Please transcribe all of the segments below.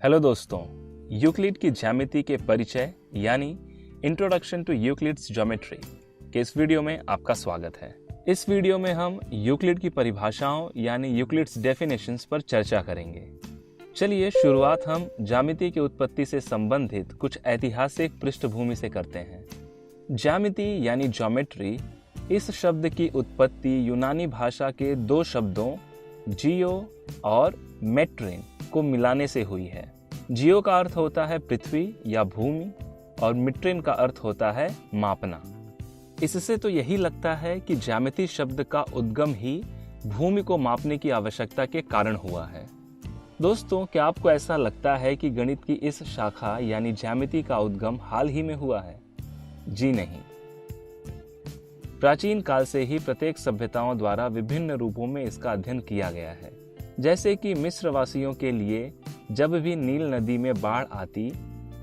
Hello दोस्तों, Euclid की ज्यामिति के परिचय यानी इंट्रोडक्शन टू यूक्लिड्स ज्योमेट्री के इस वीडियो में आपका स्वागत है। इस वीडियो में हम यूक्लिड की परिभाषाओं यानी यूक्लिड्स डेफिनेशंस पर चर्चा करेंगे। चलिए शुरुआत हम ज्यामिति की उत्पत्ति से संबंधित कुछ ऐतिहासिक पृष्ठभूमि से करते हैं। ज्यामिति यानी ज्योमेट्री इस शब्द की उत्पत्ति यूनानी भाषा के दो शब्दों जियो और मेट्रिन को मिलाने से हुई है। जियो का अर्थ होता है पृथ्वी या भूमि और मिट्रिन का अर्थ होता है मापना। इससे तो यही लगता है कि ज्यामिति शब्द का उद्गम ही भूमि को मापने की आवश्यकता के कारण हुआ है। दोस्तों, क्या आपको ऐसा लगता है कि गणित की इस शाखा यानी ज्यामिति का उद्गम हाल ही में हुआ है? जी नहीं। प्राचीन काल से ही प्रत्येक सभ्यताओं द्वारा विभिन्न रूपों में इसका अध्ययन किया गया है। जैसे कि मिस्र वासियों के लिए जब भी नील नदी में बाढ़ आती,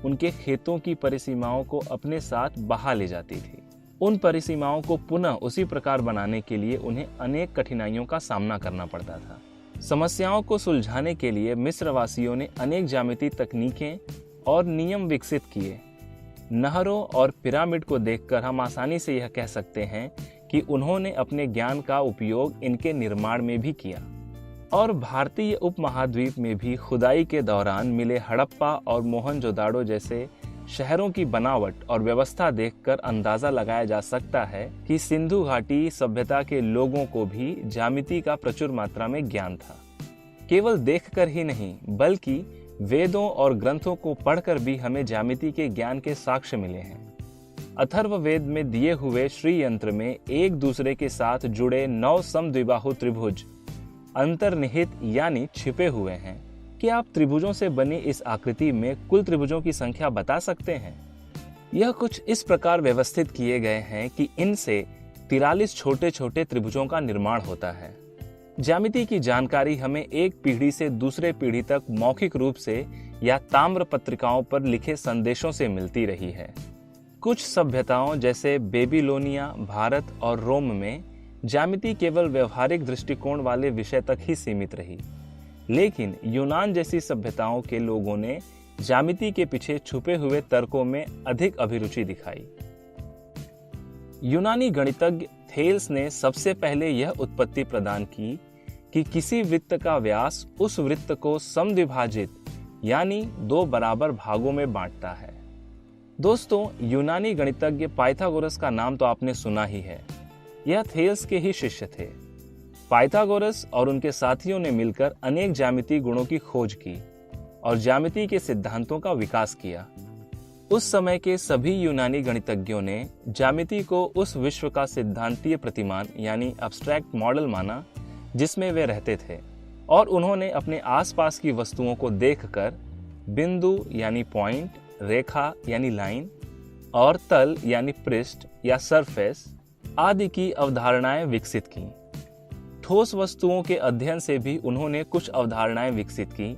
उनके खेतों की परिसीमाओं को अपने साथ बहा ले जाती थी। उन परिसीमाओं को पुनः उसी प्रकार बनाने के लिए उन्हें अनेक कठिनाइयों का सामना करना पड़ता था। समस्याओं को सुलझाने के लिए मिस्र वासियों ने अनेक ज्यामितीय तकनीकें और नियम विकसित किए। नहरों और पिरामिड को देखकर हम आसानी से यह कह सकते हैं कि उन्होंने अपने ज्ञान का उपयोग इनके निर्माण में भी किया। और भारतीय उपमहाद्वीप में भी खुदाई के दौरान मिले हड़प्पा और मोहनजोदाड़ो जैसे शहरों की बनावट और व्यवस्था देखकर अंदाजा लगाया जा सकता है कि सिंधु घाटी सभ्यता के लोगों को भी ज्यामिति का प्रचुर मात्रा में ज्ञान था। केवल देखकर ही नहीं, बल्कि वेदों और ग्रंथों को पढ़कर भी हमें ज्यामिति के ज्ञान के साक्ष्य मिले हैं। अथर्ववेद में दिए हुए श्री यंत्र में एक दूसरे के साथ जुड़े 9 समद्विबाहु त्रिभुज अंतर्निहित यानी छिपे हुए हैं। क्या आप त्रिभुजों से बनी इस आकृति में कुल त्रिभुजों की संख्या बता सकते हैं? यह कुछ इस प्रकार व्यवस्थित किए गए हैं कि इनसे 43 छोटे छोटे त्रिभुजों का निर्माण होता है। ज्यामिति की जानकारी हमें एक पीढ़ी से दूसरे पीढ़ी तक मौखिक रूप से या ताम्र पत्रिकाओं पर लिखे संदेशों से मिलती रही है। कुछ सभ्यताओं जैसे बेबीलोनिया, भारत और रोम में ज्यामिति केवल व्यवहारिक दृष्टिकोण वाले विषय तक ही सीमित रही, लेकिन यूनान जैसी सभ्यताओं के लोगों ने ज्यामिति के पीछे छुपे हुए तर्कों में अधिक अभिरुचि दिखाई। यूनानी गणितज्ञ थेल्स ने सबसे पहले यह उत्पत्ति प्रदान की कि किसी वृत्त का व्यास उस वृत्त को समद्विभाजित यानी 2 बराबर भागों में बांटता है। दोस्तों, यूनानी गणितज्ञ पाइथागोरस का नाम तो आपने सुना ही है। यह थेल्स के ही शिष्य थे। पाइथागोरस और उनके साथियों ने मिलकर अनेक ज्यामितीय गुणों की खोज की और ज्यामिति के सिद्धांतों का विकास किया। उस समय के सभी यूनानी गणितज्ञों ने ज्यामिति को उस विश्व का सिद्धांतीय प्रतिमान यानी एब्स्ट्रैक्ट मॉडल माना जिसमें वे रहते थे, और उन्होंने अपने आसपास की वस्तुओं को देखकर बिंदु यानी पॉइंट, रेखा यानी लाइन और तल यानी पृष्ठ या सरफेस आदि की अवधारणाएं विकसित की। ठोस वस्तुओं के अध्ययन से भी उन्होंने कुछ अवधारणाएं विकसित की,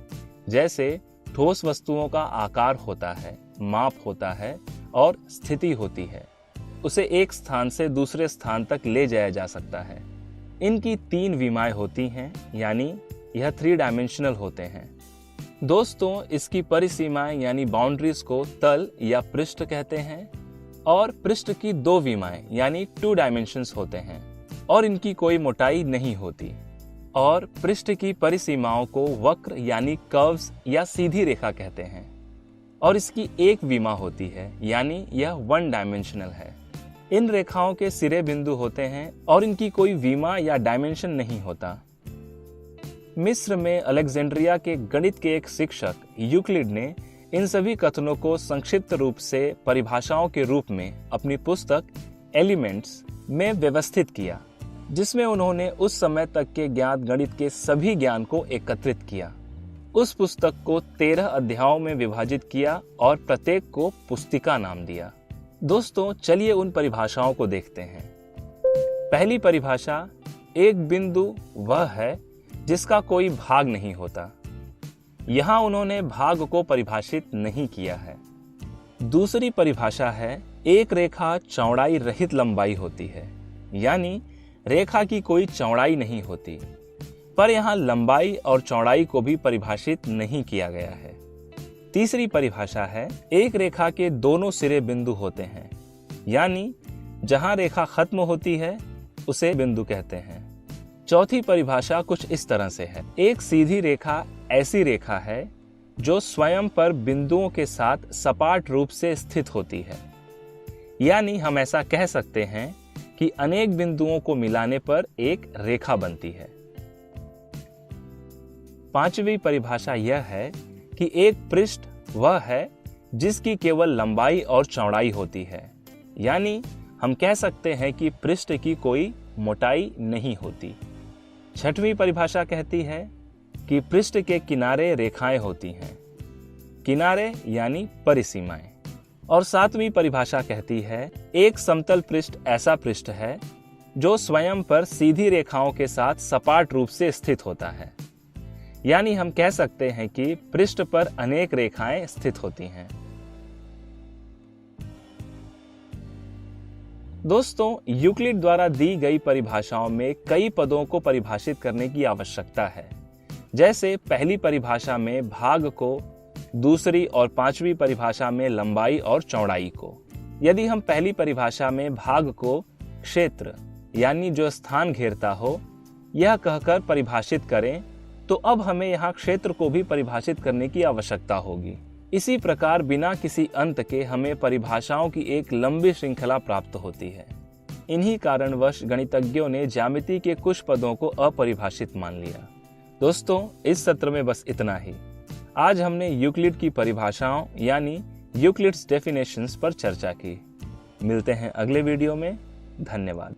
जैसे ठोस वस्तुओं का आकार होता है, माप होता है और स्थिति होती है। उसे एक स्थान से दूसरे स्थान तक ले जाया जा सकता है। इनकी 3 विमाएं होती हैं, यानी यह 3 डायमेंशनल होते हैं। दोस्तों, इसकी परिसीमाएं यानी बाउंड्रीज को तल या पृष्ठ कहते हैं, और पृष्ठ की 2 विमाएं यानी 2 डायमेंशंस होते हैं और इनकी कोई मोटाई नहीं होती। और पृष्ठ की परिसीमाओं को वक्र यानी कर्व्स या सीधी रेखा कहते हैं, और इसकी 1 विमा होती है, यानी यह 1 डायमेंशनल है। इन रेखाओं के सिरे बिंदु होते हैं और इनकी कोई विमा या डायमेंशन नहीं होता। मिस्र में अलेक्जेंड्रिया के गणित के एक शिक्षक यूक्लिड ने इन सभी कथनों को संक्षिप्त रूप से परिभाषाओं के रूप में अपनी पुस्तक एलिमेंट्स में व्यवस्थित किया, जिसमें उन्होंने उस समय तक के ज्ञात गणित के सभी ज्ञान को एकत्रित किया। उस पुस्तक को 13 अध्यायों में विभाजित किया और प्रत्येक को पुस्तिका नाम दिया। दोस्तों, चलिए उन परिभाषाओं को देखते हैं। पहली परिभाषा, एक बिंदु वह है जिसका कोई भाग नहीं होता। यहां उन्होंने भाग को परिभाषित नहीं किया है। दूसरी परिभाषा है, एक रेखा चौड़ाई रहित लंबाई होती है, यानी रेखा की कोई चौड़ाई नहीं होती, पर यहाँ लंबाई और चौड़ाई को भी परिभाषित नहीं किया गया है। तीसरी परिभाषा है एक रेखा के दोनों सिरे बिंदु होते हैं, यानी जहां रेखा खत्म होती है उसे बिंदु कहते हैं। चौथी परिभाषा कुछ इस तरह से है, एक सीधी रेखा ऐसी रेखा है जो स्वयं पर बिंदुओं के साथ सपाट रूप से स्थित होती है, यानी हम ऐसा कह सकते हैं कि अनेक बिंदुओं को मिलाने पर एक रेखा बनती है। पांचवी परिभाषा यह है कि एक पृष्ठ वह है जिसकी केवल लंबाई और चौड़ाई होती है, यानी हम कह सकते हैं कि पृष्ठ की कोई मोटाई नहीं होती। छठवीं परिभाषा कहती है कि पृष्ठ के किनारे रेखाएं होती हैं, किनारे यानी परिसीमाएं। और सातवीं परिभाषा कहती है एक समतल पृष्ठ ऐसा पृष्ठ है जो स्वयं पर सीधी रेखाओं के साथ सपाट रूप से स्थित होता है, यानी हम कह सकते हैं कि पृष्ठ पर अनेक रेखाएं स्थित होती हैं। दोस्तों, यूक्लिड द्वारा दी गई परिभाषाओं में कई पदों को परिभाषित करने की आवश्यकता है, जैसे पहली परिभाषा में भाग को, दूसरी और पांचवी परिभाषा में लंबाई और चौड़ाई को। यदि हम पहली परिभाषा में भाग को क्षेत्र यानी जो स्थान घेरता हो यह कहकर परिभाषित करें, तो अब हमें यहाँ क्षेत्र को भी परिभाषित करने की आवश्यकता होगी। इसी प्रकार बिना किसी अंत के हमें परिभाषाओं की एक लंबी श्रृंखला प्राप्त होती है। इन्हीं कारणवश गणितज्ञों ने ज्यामिति के कुछ पदों को अपरिभाषित मान लिया। दोस्तों, इस सत्र में बस इतना ही। आज हमने यूक्लिड की परिभाषाओं यानी यूक्लिड्स डेफिनेशंस पर चर्चा की। मिलते हैं अगले वीडियो में। धन्यवाद।